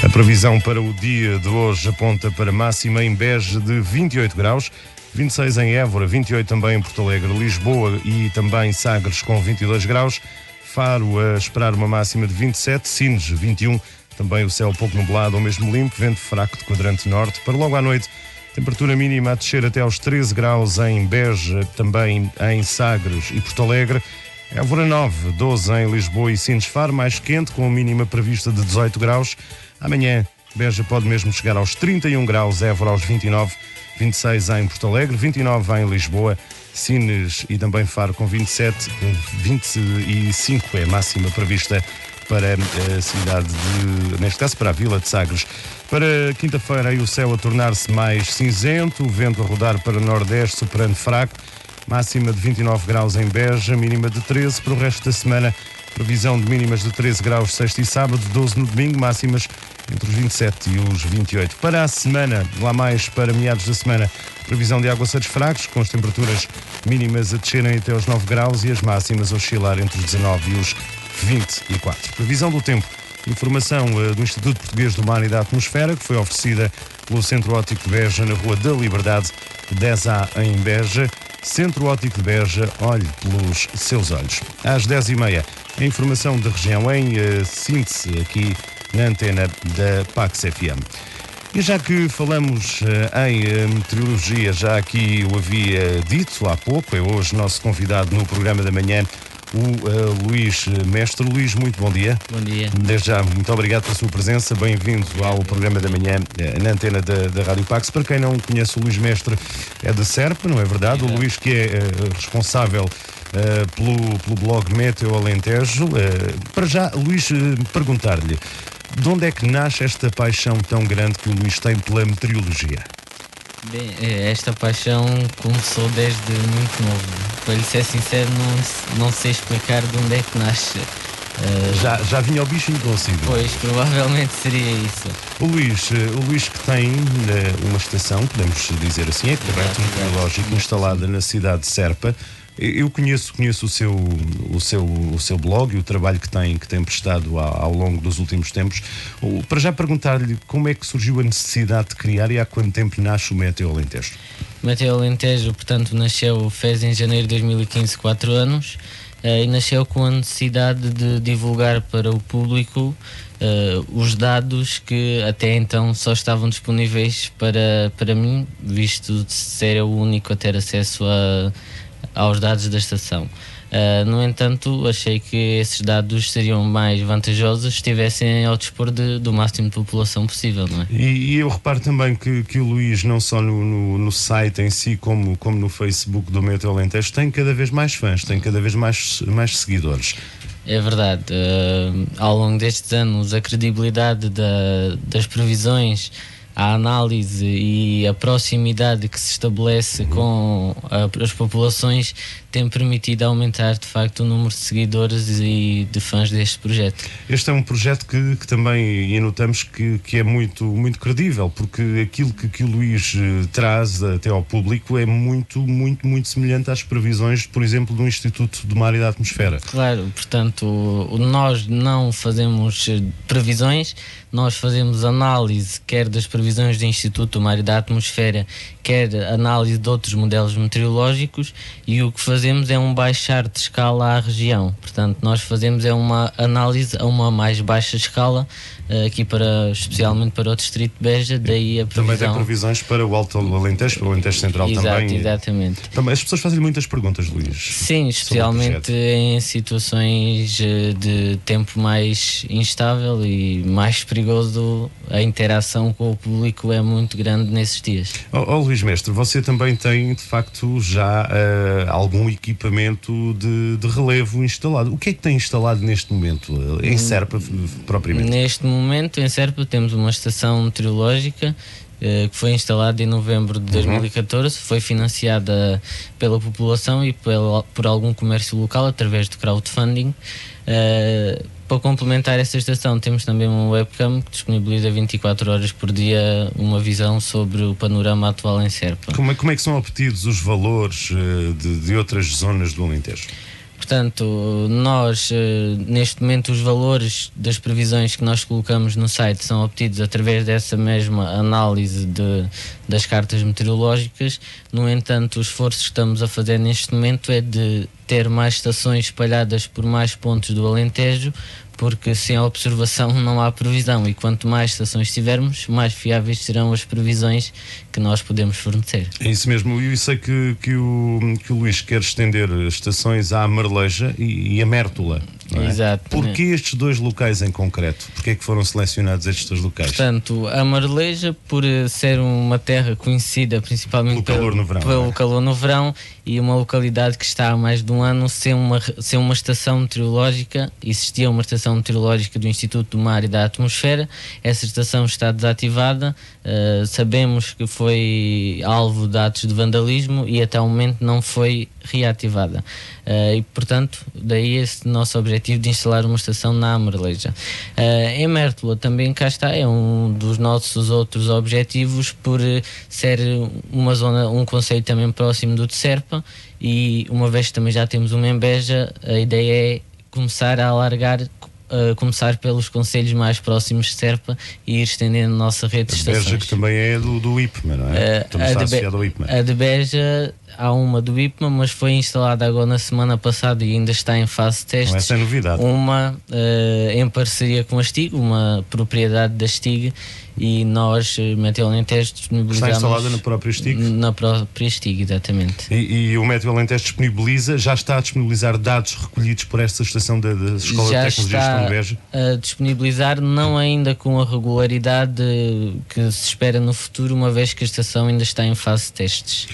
A previsão para o dia de hoje aponta para máxima em Beja de 28 graus, 26 em Évora, 28 também em Porto Alegre, Lisboa e também Sagres com 22 graus, Faro a esperar uma máxima de 27, Sines 21, também o céu pouco nublado ou mesmo limpo, vento fraco de quadrante norte. Para logo à noite, temperatura mínima a descer até aos 13 graus em Beja, também em Sagres e Porto Alegre, Évora 9, 12 em Lisboa e Sines Faro, mais quente com a mínima prevista de 18 graus. Amanhã, Beja pode mesmo chegar aos 31 graus, Évora aos 29, 26 em Porto Alegre, 29 em Lisboa, Sines e também Faro com 27, 25 é a máxima prevista para a cidade de, neste caso para a Vila de Sagres. Para quinta-feira aí o céu a tornar-se mais cinzento, o vento a rodar para o nordeste, soprando fraco, máxima de 29 graus em Beja, mínima de 13 para o resto da semana. Previsão de mínimas de 13 graus sexta e sábado, 12 no domingo, máximas entre os 27 e os 28. Para a semana, lá mais para meados da semana, previsão de aguaceiros fracos, com as temperaturas mínimas a descerem até aos 9 graus e as máximas a oscilar entre os 19 e os 24. Previsão do tempo. Informação do Instituto Português do Mar e da Atmosfera, que foi oferecida pelo Centro Óptico de Beja, na Rua da Liberdade, 10A em Beja. Centro Óptico de Beja, olhe pelos seus olhos. Às 10h30, a informação da região em síntese aqui na antena da Pax FM. E já que falamos em meteorologia, já aqui o havia dito há pouco, é hoje nosso convidado no programa da manhã, o Luís Mestre. Luís, muito bom dia. Bom dia. Desde já, muito obrigado pela sua presença. Bem-vindo ao programa da manhã na antena da Rádio Pax. Para quem não conhece, o Luís Mestre é de Serpa, não é verdade? O Luís que é responsável pelo blog Meteo Alentejo. Para já, Luís, perguntar-lhe, de onde é que nasce esta paixão tão grande que o Luís tem pela meteorologia? Bem, esta paixão começou desde muito novo. Para lhe ser sincero, não sei explicar de onde é que nasce. Já vinha ao bichinho consigo? Pois, provavelmente seria isso. O Luís que tem uma estação, podemos dizer assim, é correto, meteorológica, instalada na cidade de Serpa. Eu conheço o seu blog e o trabalho que tem prestado ao longo dos últimos tempos. Para já perguntar-lhe como é que surgiu a necessidade de criar e há quanto tempo nasce o Meteo Alentejo? O Meteo Alentejo, portanto, fez em janeiro de 2015 4 anos e nasceu com a necessidade de divulgar para o público os dados que até então só estavam disponíveis para mim, visto de ser o único a ter acesso aos dados da estação. No entanto, achei que esses dados seriam mais vantajosos se estivessem ao dispor do máximo de população possível, não é? E eu reparo também que o Luís, não só no site em si, como no Facebook do Meteo Alentejo, tem cada vez mais fãs, tem cada vez mais seguidores. É verdade. Ao longo destes anos, a credibilidade das previsões, a análise e a proximidade que se estabelece com as populações tem permitido aumentar de facto o número de seguidores e de fãs deste projeto. Este é um projeto que também notamos que é muito, muito credível, porque aquilo que o Luís traz até ao público é muito, muito, muito semelhante às previsões, por exemplo, do Instituto do Mar e da Atmosfera. Claro, portanto, nós não fazemos previsões, nós fazemos análise quer das previsões do Instituto do Mar e da Atmosfera, quer análise de outros modelos meteorológicos, e o que fazemos é um baixar de escala à região. Portanto, nós fazemos uma análise a uma mais baixa escala, aqui especialmente para o distrito de Beja, daí a previsão. Também tem previsões para o Alto Alentejo, para o Alentejo Central. também. Exatamente. Também, as pessoas fazem muitas perguntas, Luís. Sim, especialmente em situações de tempo mais instável e mais perigoso, a interação com o público é muito grande nesses dias. Luís Mestre, você também tem de facto já algum equipamento de relevo instalado. O que é que tem instalado neste momento em Serpa propriamente? Neste momento em Serpa temos uma estação meteorológica que foi instalada em novembro de 2014, foi financiada pela população e por algum comércio local através do crowdfunding. Para complementar essa estação temos também uma webcam que disponibiliza 24 horas por dia uma visão sobre o panorama atual em Serpa. Como é que são obtidos os valores de outras zonas do Alentejo? Portanto, nós, neste momento, os valores das previsões que nós colocamos no site são obtidos através dessa mesma análise das cartas meteorológicas. No entanto, o esforço que estamos a fazer neste momento é de ter mais estações espalhadas por mais pontos do Alentejo, porque sem a observação não há previsão, e quanto mais estações tivermos, mais fiáveis serão as previsões que nós podemos fornecer. É isso mesmo. Eu sei que o Luís quer estender estações à Marleja e a Mértola. É? Exato. Porquê estes dois locais em concreto? Porquê é que foram selecionados estes dois locais? Portanto, a Marleja, por ser uma terra conhecida principalmente pelo calor no verão, e uma localidade que está há mais de um ano sem uma estação meteorológica. Existia uma estação meteorológica do Instituto do Mar e da Atmosfera, essa estação está desativada, sabemos que foi alvo de atos de vandalismo e até o momento não foi reativada. E portanto, daí esse nosso objetivo de instalar uma estação na Marleja. Em Mértola também cá está, é um dos nossos outros objetivos, por ser uma zona, um concelho também próximo do de Serpa, e uma vez que também já temos uma em Beja, a ideia é começar a alargar, começar pelos concelhos mais próximos de Serpa e ir estendendo a nossa rede de estações. Beja, que também é do IPMA, não é? Também está associado ao IPMA. A de Beja, há uma do IPMA, mas foi instalada agora na semana passada e ainda está em fase de testes. Não, essa é novidade. Uma em parceria com a STIG, uma propriedade da STIG, e nós, Meteo Alentejo, disponibilizamos... Está instalada na própria STIG? Na própria STIG, exatamente. E o Meteo Alentejo já está a disponibilizar dados recolhidos por esta estação da Escola de Tecnologia de Gestão de Beja? Já está a disponibilizar, não ainda com a regularidade que se espera no futuro, uma vez que a estação ainda está em fase de testes.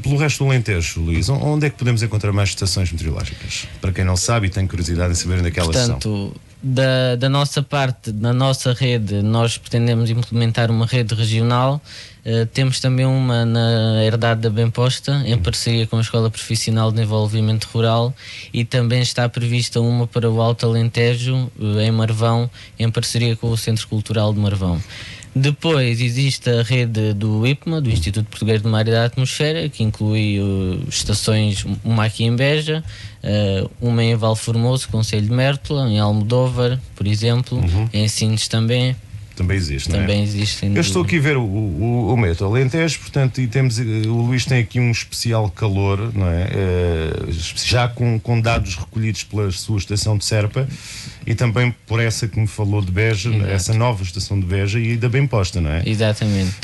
Pelo resto do Alentejo, Luís, onde é que podemos encontrar mais estações meteorológicas? Para quem não sabe e tem curiosidade em saber onde é que elas são. Portanto, da nossa parte, na nossa rede, nós pretendemos implementar uma rede regional. Temos também uma na Herdade da Bem-Posta, em parceria com a Escola Profissional de Desenvolvimento Rural, e também está prevista uma para o Alto Alentejo, em Marvão, em parceria com o Centro Cultural de Marvão. Depois existe a rede do IPMA, do Instituto Português do Mar e da Atmosfera, que inclui estações, uma aqui em Beja, uma em Valformoso, Concelho de Mértola, em Almodóvar, por exemplo, em Sines também. Também existe, não é? Também existe. Eu estou aqui a ver o Meteo Alentejo, portanto, e temos, o Luís tem aqui um especial calor, não é? Já com dados recolhidos pela sua estação de Serpa e também por essa que me falou de Beja, essa nova estação de Beja e da Bem-Posta, não é? Exatamente.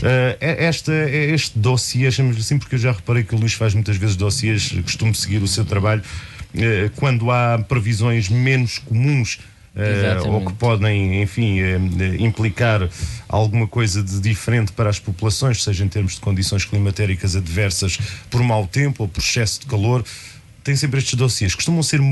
Este dossiê, chamamos-lhe assim, porque eu já reparei que o Luís faz muitas vezes dossiês, costumo seguir o seu trabalho, quando há previsões menos comuns, ou que podem, enfim, implicar alguma coisa de diferente para as populações, seja em termos de condições climatéricas adversas por mau tempo ou por excesso de calor. Tem sempre estes dossiês, costumam ser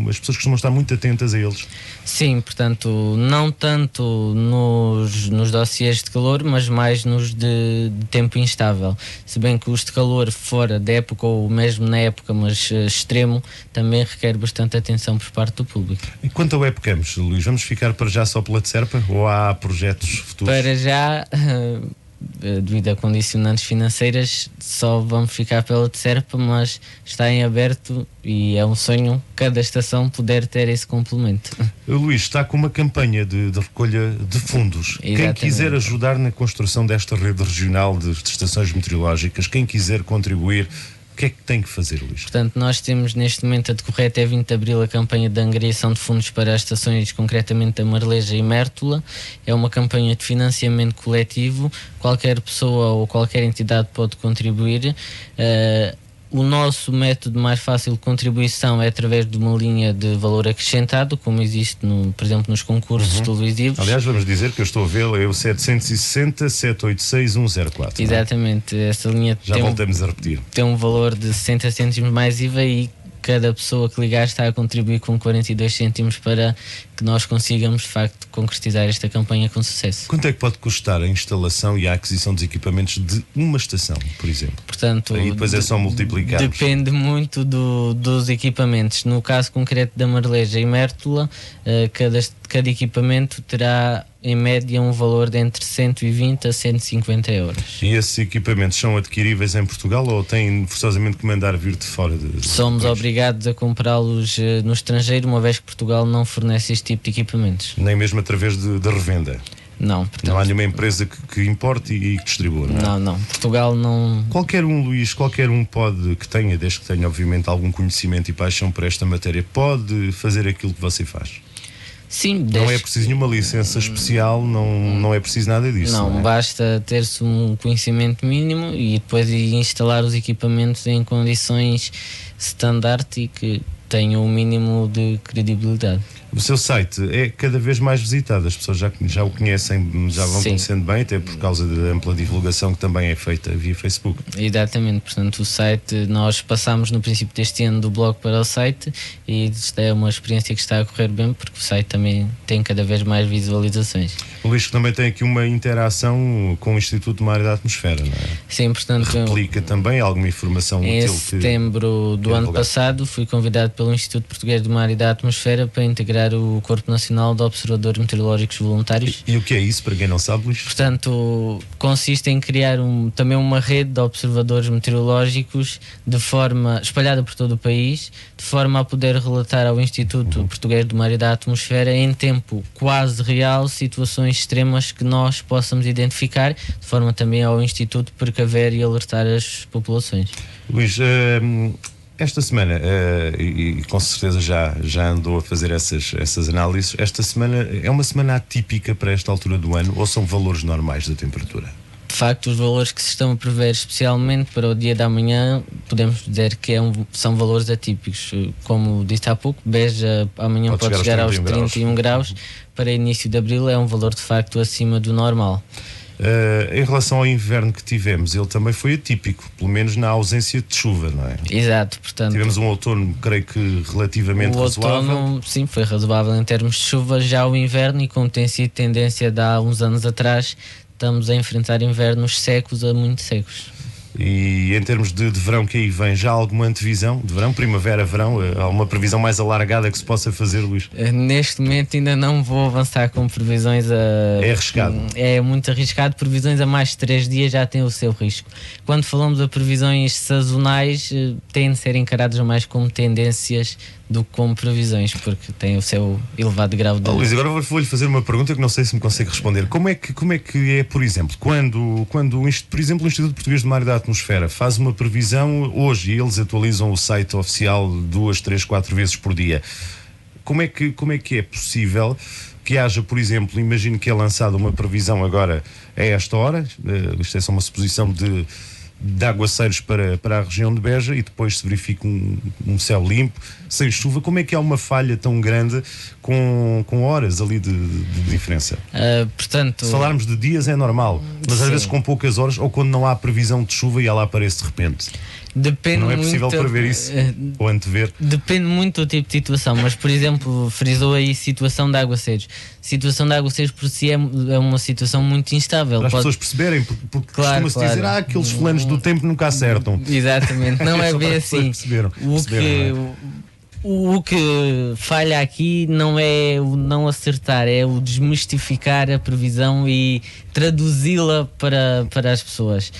as pessoas costumam estar muito atentas a eles. Sim, portanto, não tanto nos dossiês de calor, mas mais nos de tempo instável. Se bem que os de calor fora da época, ou mesmo na época, mas extremo, também requer bastante atenção por parte do público. E quanto ao webcams, Luís, vamos ficar para já só pela de Serpa ou há projetos futuros? Para já... devido a condicionantes financeiras, só vamos ficar pela de Serpa, mas está em aberto e é um sonho cada estação poder ter esse complemento. O Luís está com uma campanha de recolha de fundos. Exatamente. Quem quiser ajudar na construção desta rede regional de estações meteorológicas, quem quiser contribuir, o que é que tem que fazer, Luís? Portanto, nós temos neste momento a decorrer até 20 de Abril a campanha de angariação de fundos para as estações, concretamente a Marleja e Mértola. É uma campanha de financiamento coletivo, qualquer pessoa ou qualquer entidade pode contribuir. O nosso método mais fácil de contribuição é através de uma linha de valor acrescentado, como existe, por exemplo, nos concursos televisivos. Aliás, vamos dizer que eu estou a vê-lo, é o 760-786-104. Exatamente, essa linha já voltamos a repetir. Tem um valor de 60 cêntimos mais IVA e cada pessoa que ligar está a contribuir com 42 cêntimos para que nós consigamos de facto concretizar esta campanha com sucesso. Quanto é que pode custar a instalação e a aquisição dos equipamentos de uma estação, por exemplo? Portanto, e depois é só multiplicar. Depende muito dos equipamentos. No caso concreto da Marleja e Mértola, cada equipamento terá em média um valor de entre 120 a 150 euros. E esses equipamentos são adquiríveis em Portugal ou têm forçosamente que mandar vir de fora? Somos obrigados a comprá-los no estrangeiro, uma vez que Portugal não fornece este tipo de equipamentos. Nem mesmo através de revenda? Não, portanto, não há nenhuma empresa que importe e que distribua, não é? Não. Portugal não... Qualquer um, Luís, pode, desde que tenha obviamente algum conhecimento e paixão por esta matéria, pode fazer aquilo que você faz? Sim, não é preciso nenhuma licença especial, não é preciso nada disso. Não é? Basta ter-se um conhecimento mínimo e depois instalar os equipamentos em condições standard e que tenham o mínimo de credibilidade. O seu site é cada vez mais visitado, as pessoas já o conhecem, já vão conhecendo bem, até por causa da ampla divulgação que também é feita via Facebook. Exatamente, portanto o site, nós passamos no princípio deste ano do blog para o site e isto é uma experiência que está a correr bem porque o site também tem cada vez mais visualizações. O Luís também tem aqui uma interação com o Instituto de Mar e da Atmosfera, não é? Sim, portanto... Replica também alguma informação útil. Em setembro do ano passado fui convidado pelo Instituto Português do Mar e da Atmosfera para integrar o Corpo Nacional de Observadores Meteorológicos Voluntários. E o que é isso, para quem não sabe, Luís? Portanto, consiste em criar também uma rede de observadores meteorológicos de forma espalhada por todo o país, de forma a poder relatar ao Instituto Português do Mar e da Atmosfera em tempo quase real situações extremas que nós possamos identificar, de forma também ao Instituto precaver e alertar as populações. Luís, esta semana, e com certeza já andou a fazer essas análises, esta semana é uma semana atípica para esta altura do ano ou são valores normais da temperatura? De facto, os valores que se estão a prever especialmente para o dia da manhã, podemos dizer que são valores atípicos. Como disse há pouco, Beja amanhã pode chegar aos 31 graus. Para início de abril é um valor de facto acima do normal. Em relação ao inverno que tivemos, ele também foi atípico, pelo menos na ausência de chuva, não é? Exato, portanto... Tivemos um outono, creio que relativamente razoável. O outono, sim, foi razoável em termos de chuva. Já o inverno, e como tem sido tendência de há uns anos atrás, estamos a enfrentar invernos secos a muito secos. E em termos de verão que aí vem, já há alguma antevisão de verão, primavera, verão? Há uma previsão mais alargada que se possa fazer, Luís? Neste momento ainda não vou avançar com previsões É arriscado? É muito arriscado. Previsões a mais de 3 dias já têm o seu risco. Quando falamos de previsões sazonais, têm de ser encaradas mais como tendências do que como previsões, porque tem o seu elevado grau de... Luís, agora vou-lhe fazer uma pergunta que não sei se me consegue responder. Como é que é, por exemplo, quando por exemplo, o Instituto Português de Mar e da Atmosfera faz uma previsão hoje e eles atualizam o site oficial 2, 3, 4 vezes por dia, como é que é possível que haja, por exemplo, imagino que é lançada uma previsão agora a esta hora, isto é só uma suposição de aguaceiros para a região de Beja e depois se verifica um céu limpo, sem chuva. Como é que há uma falha tão grande com horas ali de diferença? Portanto, se falarmos de dias é normal, mas às vezes com poucas horas ou quando não há previsão de chuva e ela aparece de repente. Depende não é possível muito, prever isso ou antever? Depende muito do tipo de situação, mas por exemplo, frisou aí situação de aguaceiros. Situação de aguaceiros por si é uma situação muito instável. Para as pessoas perceberem, porque costuma-se dizer aqueles fulanos do tempo nunca acertam. Exatamente, não é bem assim. O que falha aqui não é o não acertar, é o desmistificar a previsão e traduzi-la para as pessoas.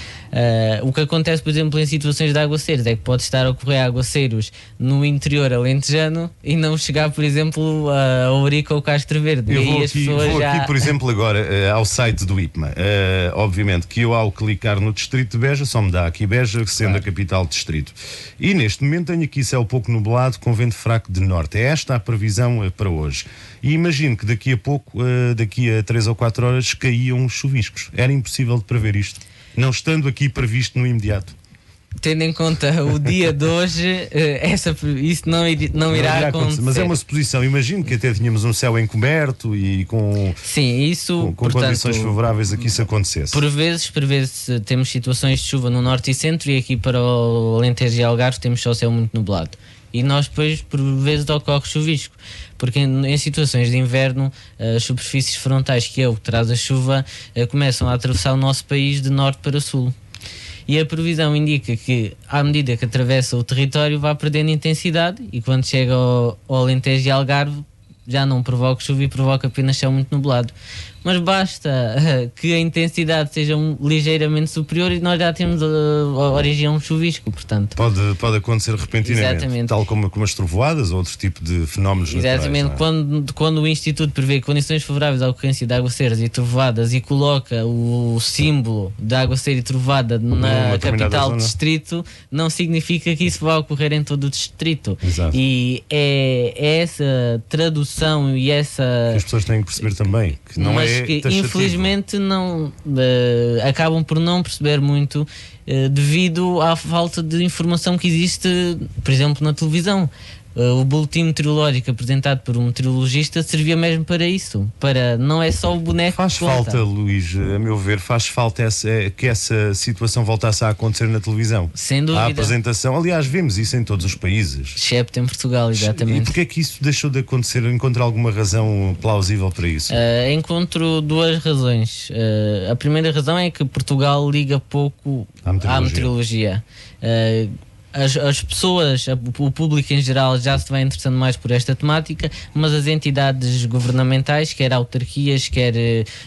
O que acontece, por exemplo, em situações de aguaceiros é que pode estar a ocorrer aguaceiros no interior alentejano e não chegar, por exemplo, a Ourique ou Castro Verde. Eu vou aqui, por exemplo, agora ao site do IPMA. Obviamente que eu, ao clicar no distrito de Beja, só me dá aqui Beja, sendo a capital do distrito. E neste momento tenho aqui céu pouco nublado, com vento fraco de norte. É esta a previsão para hoje. E imagino que daqui a pouco, daqui a 3 ou 4 horas, caíam chuviscos. Era impossível de prever isto, não estando aqui previsto no imediato. Tendo em conta o dia de hoje, isso não irá acontecer. Mas é uma suposição. Imagino que até tínhamos um céu encoberto e com condições favoráveis a que isso acontecesse. Por vezes temos situações de chuva no norte e centro e aqui para o Alentejo e Algarve temos só céu muito nublado. e nós depois por vezes ocorre chuvisco, porque em situações de inverno as superfícies frontais, que é o que traz a chuva, começam a atravessar o nosso país de norte para sul. E a previsão indica que, à medida que atravessa o território, vai perdendo intensidade e quando chega ao Alentejo e Algarve já não provoca chuva e provoca apenas céu muito nublado. Mas basta que a intensidade seja ligeiramente superior e nós já temos a origem a um chuvisco, portanto. Pode acontecer repentinamente. Exatamente. Tal como as trovoadas ou outro tipo de fenómenos Exatamente. naturais. Quando o Instituto prevê condições favoráveis à ocorrência de aguaceiros e trovoadas e coloca o símbolo de aguaceiro e trovada na capital do distrito, não significa que isso vai ocorrer em todo o distrito. Exato. E é essa tradução e essa... Que as pessoas têm que perceber também, que não é que taxativo. infelizmente não acabam por não perceber muito devido à falta de informação que existe, por exemplo, na televisão. O boletim meteorológico apresentado por um meteorologista servia mesmo para isso, para não é só o boneco. Faz falta, Luís, a meu ver, faz falta que essa situação voltasse a acontecer na televisão. Sem dúvida. A apresentação, aliás, vemos isso em todos os países. Excepto em Portugal, exatamente. E porquê é que isso deixou de acontecer? Encontra alguma razão plausível para isso? Encontro duas razões. A primeira razão é que Portugal liga pouco à meteorologia. As pessoas, o público em geral já se vai interessando mais por esta temática, mas as entidades governamentais, quer autarquias, quer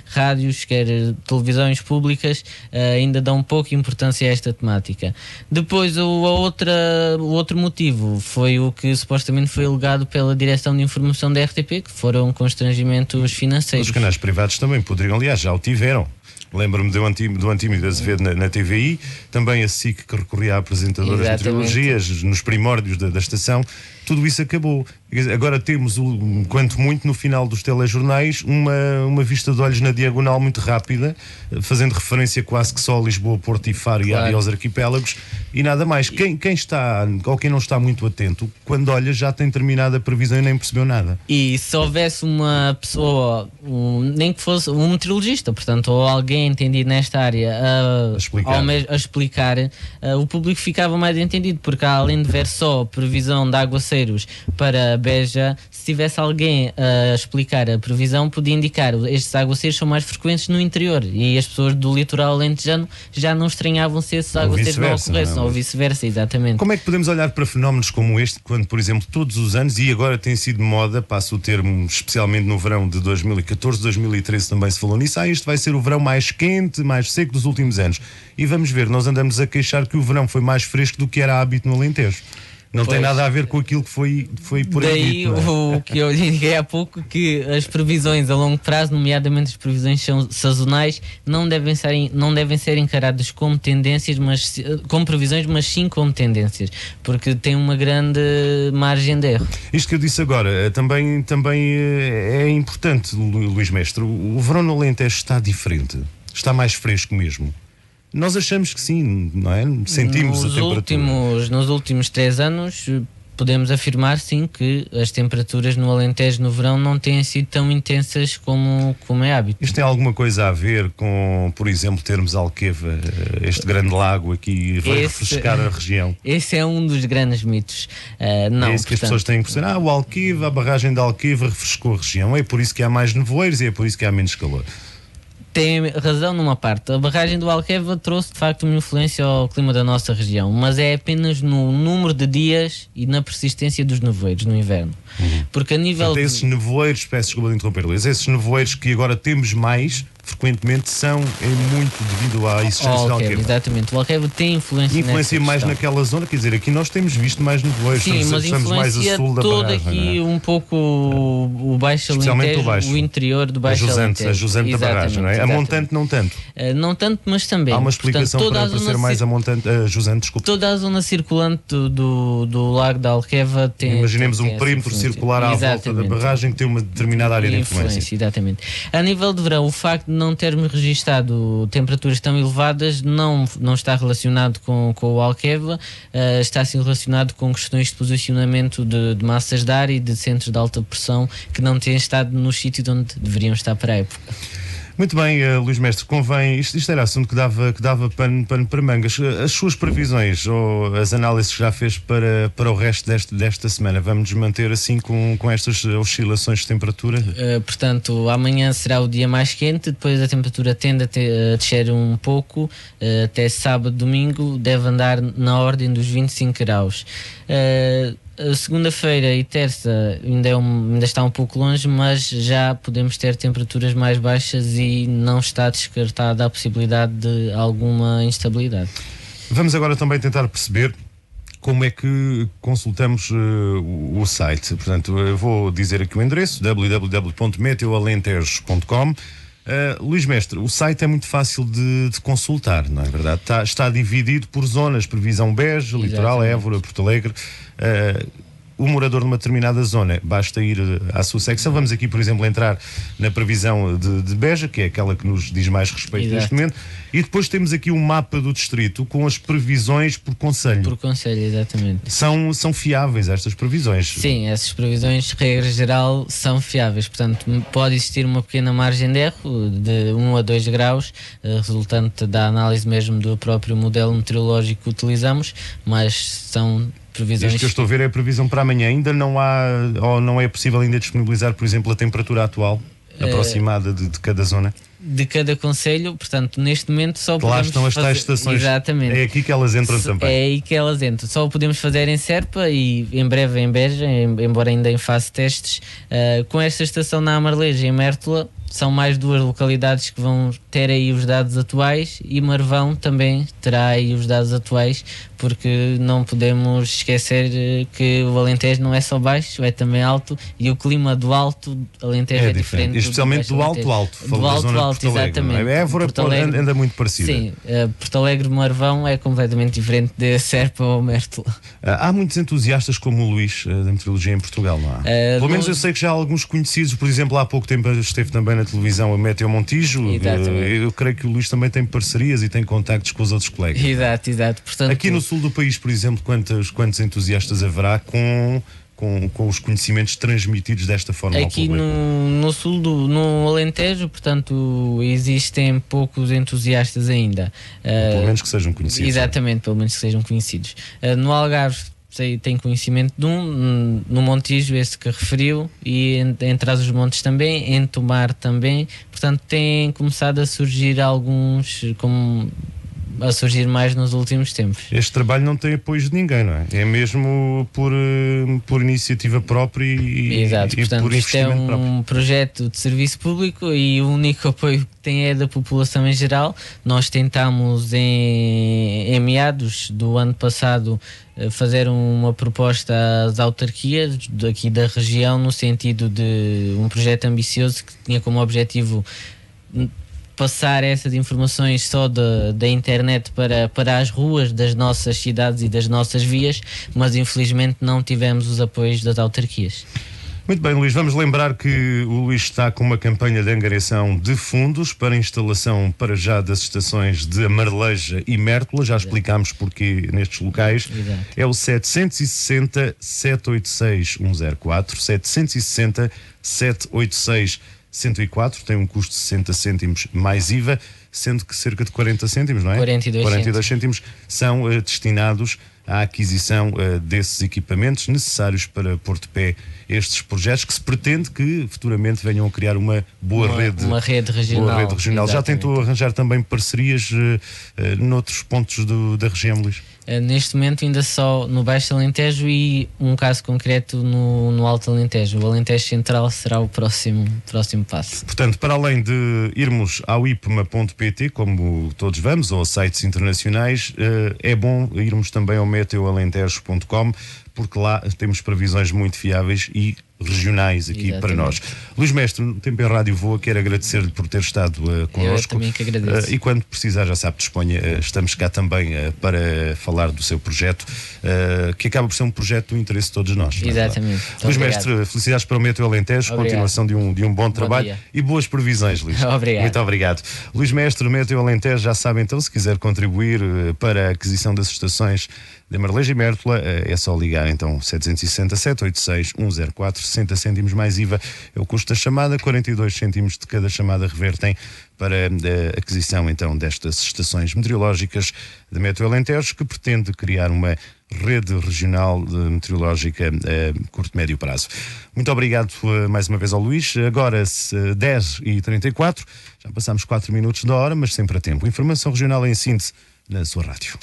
rádios, quer televisões públicas, ainda dão pouca importância a esta temática. Depois, o outro motivo foi o que supostamente foi alegado pela Direção de Informação da RTP, que foram constrangimentos financeiros. Os canais privados também poderiam, aliás, já o tiveram. Lembro-me do Antímio de Azevedo na TVI, também a SIC que recorria a apresentadoras de meteorologias nos primórdios da estação. Tudo isso acabou. Agora temos, quanto muito, no final dos telejornais, uma vista de olhos na diagonal muito rápida, fazendo referência quase que só a Lisboa, Porto e Faro e aos arquipélagos, e nada mais. Quem está, ou quem não está muito atento, quando olha já tem terminado a previsão e nem percebeu nada. E se houvesse uma pessoa, nem que fosse um meteorologista, portanto, ou alguém entendido nesta área a explicar, o público ficava mais entendido, porque além de ver só previsão de aguaceiros para Beja, se tivesse alguém a explicar a previsão, podia indicar estes aguaceiros são mais frequentes no interior e as pessoas do litoral alentejano já não estranhavam se esses aguaceiros não ocorressem, ou vice-versa, exatamente. Como é que podemos olhar para fenómenos como este, quando, por exemplo, todos os anos, e agora tem sido moda, passo o termo, especialmente no verão de 2014, 2013 também se falou nisso, este vai ser o verão mais quente, mais seco dos últimos anos. E vamos ver, nós andamos a queixar que o verão foi mais fresco do que era hábito no Alentejo. Não tem nada a ver com aquilo que foi por aí. Daí o que eu lhe indiquei há pouco, que as previsões a longo prazo, nomeadamente as previsões sazonais, não devem ser encaradas como tendências, como previsões, mas sim como tendências, porque tem uma grande margem de erro. Isto que eu disse agora também é importante, Luís Mestre. O verão no Alentejo está diferente, está mais fresco mesmo. Nós achamos que sim, não é? Sentimos a temperatura. Nos últimos 3 anos podemos afirmar sim que as temperaturas no Alentejo no verão não têm sido tão intensas como é hábito. Isto tem alguma coisa a ver com, por exemplo, termos Alqueva, este grande lago aqui, refrescar a região? Esse é um dos grandes mitos. Não, é isso que as pessoas têm que perceber. O Alqueva, a barragem de Alqueva refrescou a região. É por isso que há mais nevoeiros e é por isso que há menos calor. Tem razão numa parte. A barragem do Alqueva trouxe de facto uma influência ao clima da nossa região, mas é apenas no número de dias e na persistência dos nevoeiros no inverno. Porque a nível esses nevoeiros, peço desculpa de interromper, Luís, esses nevoeiros que agora temos mais frequentemente são muito devido à existência do Alqueva. Exatamente, o Alqueva tem influência mais naquela zona, quer dizer, aqui nós temos visto mais nevoeiros. Sim, mas estamos mais a sul da todo barragem, aqui um pouco o Baixo Alentejo, o interior do Baixo Alentejo. A jusante da barragem, não é? A montante não tanto. Não tanto, mas também. Há uma explicação para ser mais a jusante, desculpa. Toda a zona circulante do Lago da Alqueva tem... Imaginemos um perímetro circular à volta da barragem que tem uma determinada área de influência. Exatamente. A nível de verão, o facto de não termos registado temperaturas tão elevadas não está relacionado com o Alqueva, está sim relacionado com questões de posicionamento de massas de ar e de centros de alta pressão que não têm estado nos sítios onde deveriam estar para a época. Muito bem, Luís Mestre, convém, isto era assunto que dava pano para mangas. As suas previsões ou as análises que já fez para o resto desta semana, vamos nos manter assim com estas oscilações de temperatura? Portanto, amanhã será o dia mais quente, depois a temperatura tende a descer um pouco, até sábado, domingo, deve andar na ordem dos 25 graus. Segunda-feira e terça ainda está um pouco longe, mas já podemos ter temperaturas mais baixas e não está descartada a possibilidade de alguma instabilidade. Vamos agora também tentar perceber como é que consultamos o site. Portanto, eu vou dizer aqui o endereço: www.meteoalentejo.com. Luís Mestre, o site é muito fácil de consultar, não é verdade? Está dividido por zonas: previsão Beja, Litoral, Évora, Porto Alegre. O morador de uma determinada zona, basta ir à sua secção. Vamos aqui, por exemplo, entrar na previsão de Beja, que é aquela que nos diz mais respeito neste momento, e depois temos aqui um mapa do distrito com as previsões por concelho. Por concelho, exatamente. São fiáveis estas previsões? Sim, essas previsões, regra geral, são fiáveis. Portanto, pode existir uma pequena margem de erro de 1 a 2 graus, resultante da análise mesmo do próprio modelo meteorológico que utilizamos, mas são previsões. Isto que eu estou a ver é a previsão para amanhã. Ainda não há, ou não é possível ainda disponibilizar, por exemplo, a temperatura atual aproximada de cada zona? De cada concelho, portanto, neste momento só podemos. Lá estão as tais estações. Exatamente. É aqui que elas entram também. É aí que elas entram. Só o podemos fazer em Serpa e em breve em Beja, embora ainda em fase de testes. Com esta estação na Amarleja e em Mértola, são mais duas localidades que vão ter aí os dados atuais, e Marvão também terá aí os dados atuais, porque não podemos esquecer que o Alentejo não é só baixo, é também alto, e o clima do alto Alentejo é diferente. E especialmente do alto. Do alto, exatamente. Évora anda muito parecida. Sim, Porto Alegre, Marvão é completamente diferente de Serpa ou Mértola. Há muitos entusiastas como o Luís da meteorologia em Portugal, não há? Pelo menos eu sei que já há alguns conhecidos. Por exemplo, há pouco tempo esteve também na televisão a Meteo Montijo. Eu creio que o Luís também tem parcerias e tem contactos com os outros colegas. Exato. Portanto, aqui no sul do país, por exemplo, quantos entusiastas haverá com os conhecimentos transmitidos desta forma aqui ao público? No sul no Alentejo, portanto, existem poucos entusiastas ainda. Pelo menos que sejam conhecidos. Exatamente, pelo menos que sejam conhecidos. No Algarve tem conhecimento de no Montijo, esse que referiu, e em Trás-os-Montes também, em Tomar também. Portanto, têm começado a surgir alguns, a surgir mais nos últimos tempos. Este trabalho não tem apoio de ninguém, não é? É mesmo por iniciativa própria e portanto, por isto é investimento próprio. Projeto de serviço público e o único apoio que tem é da população em geral. Nós tentámos em meados do ano passado fazer uma proposta às autarquias daqui da região, no sentido de um projeto ambicioso que tinha como objetivo passar essas informações só da internet para as ruas das nossas cidades e das nossas vias, mas infelizmente não tivemos os apoios das autarquias. Muito bem, Luís, vamos lembrar que o Luís está com uma campanha de angariação de fundos para a instalação para já das estações de Amarleja e Mértola. Já explicámos porque nestes locais. Exato. É o 760 786 104, 760 786 104, tem um custo de 60 cêntimos mais IVA, sendo que cerca de 40 cêntimos, não é? 42 cêntimos são destinados à aquisição desses equipamentos necessários para pôr de pé estes projetos, que se pretende que futuramente venham a criar uma rede regional. Boa rede regional. Já tentou arranjar também parcerias noutros pontos da região, Luís? Neste momento ainda só no Baixo Alentejo e um caso concreto no Alto Alentejo. O Alentejo Central será o próximo passo. Portanto, para além de irmos ao ipma.pt, como todos vamos, ou a sites internacionais, é bom irmos também ao meteoalentejo.com, porque lá temos previsões muito fiáveis e regionais aqui. Exatamente. Para nós. Luís Mestre, no Tempo em Rádio Voa, quero agradecer-lhe por ter estado connosco. Eu também que agradeço. E quando precisar, já sabe, disponha, estamos cá também para falar do seu projeto, que acaba por ser um projeto do interesse de todos nós. Exatamente. Luís Mestre, felicidades para o Meteo Alentejo, continuação de um bom trabalho e boas previsões, Luís. Obrigado. Muito obrigado. Luís Mestre, Meteo Alentejo, já sabe então, se quiser contribuir para a aquisição das estações de Marleja e Mértola. É só ligar então 767 86 104, 60 cêntimos mais IVA é o custo da chamada, 42 cêntimos de cada chamada revertem para a aquisição então destas estações meteorológicas da Meteo Alentejo, que pretende criar uma rede regional meteorológica a curto e médio prazo. Muito obrigado mais uma vez ao Luís. Agora 10h34, já passamos 4 minutos da hora, mas sempre a tempo. Informação regional em síntese na sua rádio.